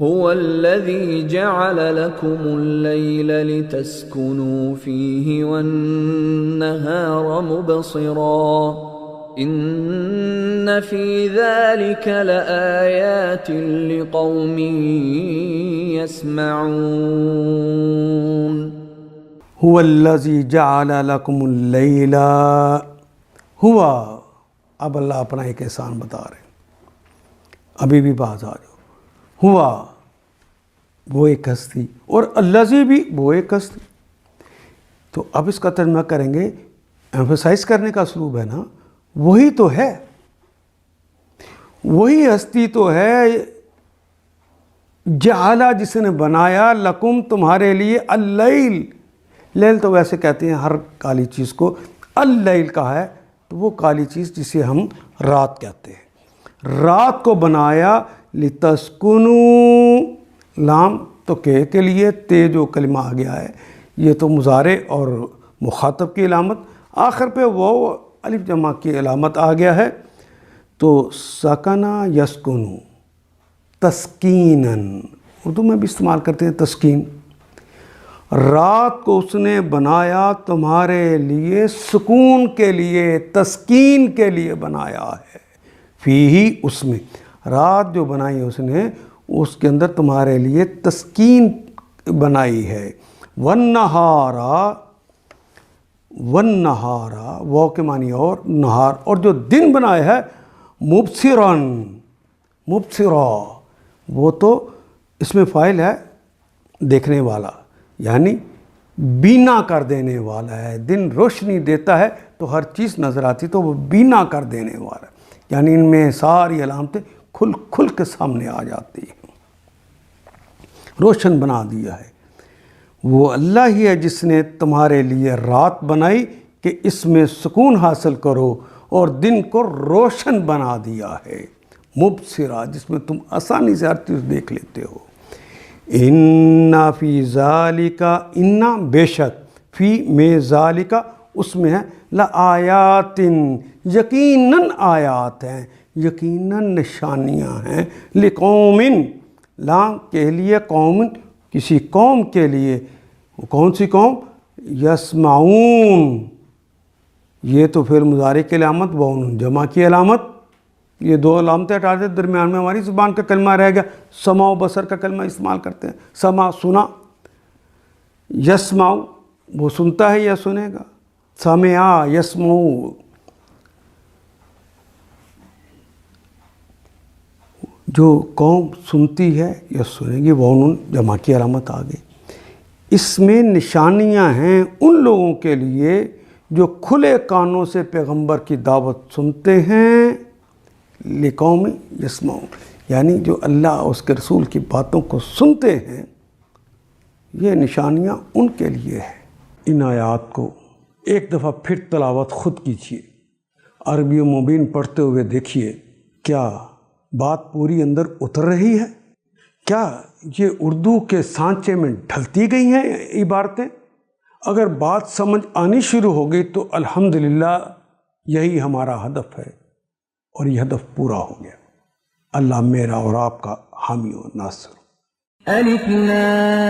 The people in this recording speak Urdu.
هو الذي جعل لكم الليل لتسكنوا فيه والنهار مبصرا ان في ذلك لآيات لقوم يسمعون هو الذي جعل لكم اللیل ہوا. اب اللہ اپنا ایک احسان بتا رہے ہیں. ابھی بھی باز آ جاؤ. ہوا وہ ایک ہستی اور الذی بھی وہ ایک ہستی. تو اب اس کا ترجمہ کریں گے. ایمفسائز کرنے کا اسلوب ہے نا, وہی تو ہے, وہی ہستی تو ہے. جعلہ جس نے بنایا, لکم تمہارے لیے, اللیل, لیل تو ویسے کہتے ہیں ہر کالی چیز کو, اللیل کہا ہے تو وہ کالی چیز جسے ہم رات کہتے ہیں. رات کو بنایا, لتسکنوا, لام تو کے لیے, تے جو کلمہ آ گیا ہے یہ تو مضارع اور مخاطب کی علامت, آخر پہ وہ الف جمع کی علامت آ گیا ہے. تو سکنا یسکنو تسکیناً, اردو میں بھی استعمال کرتے ہیں تسکین. رات کو اس نے بنایا تمہارے لیے سکون کے لیے, تسکین کے لیے بنایا ہے. فیہی, اس میں, رات جو بنائی اس نے اس کے اندر تمہارے لیے تسکین بنائی ہے. والنہارا, والنہارا وہ کے معنی اور نہار, اور جو دن بنایا ہے مبصراً, مبصرا وہ تو اس میں فاعل ہے دیکھنے والا, یعنی بینا کر دینے والا ہے. دن روشنی دیتا ہے تو ہر چیز نظر آتی تو وہ بینا کر دینے والا ہے, یعنی ان میں ساری علامتیں کھل کھل کے سامنے آ جاتی ہیں. روشن بنا دیا ہے. وہ اللہ ہی ہے جس نے تمہارے لیے رات بنائی کہ اس میں سکون حاصل کرو, اور دن کو روشن بنا دیا ہے. مبصرا, جس میں تم آسانی سے ہر چیز دیکھ لیتے ہو. ان فی ذالک, ان بے شک, فی میں ذالک اس میں ہے, لآیات, یقیناً آیات ہیں, یقیناً نشانیاں ہیں, لقوم, لام کے لیے, قوم کسی قوم کے لیے. کون سی قوم؟ یسمعون, یہ تو پھر مضارع کی علامت, واو جمع کی علامت, یہ دو علامتیں ہٹا دیں, درمیان میں ہماری زبان کا کلمہ رہ گیا. سمع و بصر کا کلمہ استعمال کرتے ہیں. سمع سنا, یسمع وہ سنتا ہے یا سنے گا, سمع یسمع جو قوم سنتی ہے یا سنے گی, وہ جمع کی علامت آ گئی. اس میں نشانیاں ہیں ان لوگوں کے لیے جو کھلے کانوں سے پیغمبر کی دعوت سنتے ہیں. لقوم یسمعون, یعنی جو اللہ اس کے رسول کی باتوں کو سنتے ہیں, یہ نشانیاں ان کے لیے ہیں. ان آیات کو ایک دفعہ پھر تلاوت خود کیجیے, عربی و مبین پڑھتے ہوئے دیکھیے کیا بات پوری اندر اتر رہی ہے, کیا یہ اردو کے سانچے میں ڈھلتی گئی ہیں عبارتیں. اگر بات سمجھ آنی شروع ہو گئی تو الحمدللہ یہی ہمارا ہدف ہے, اور یہ ہدف پورا ہو گیا. اللہ میرا اور آپ کا حامی و ناصر. الف لام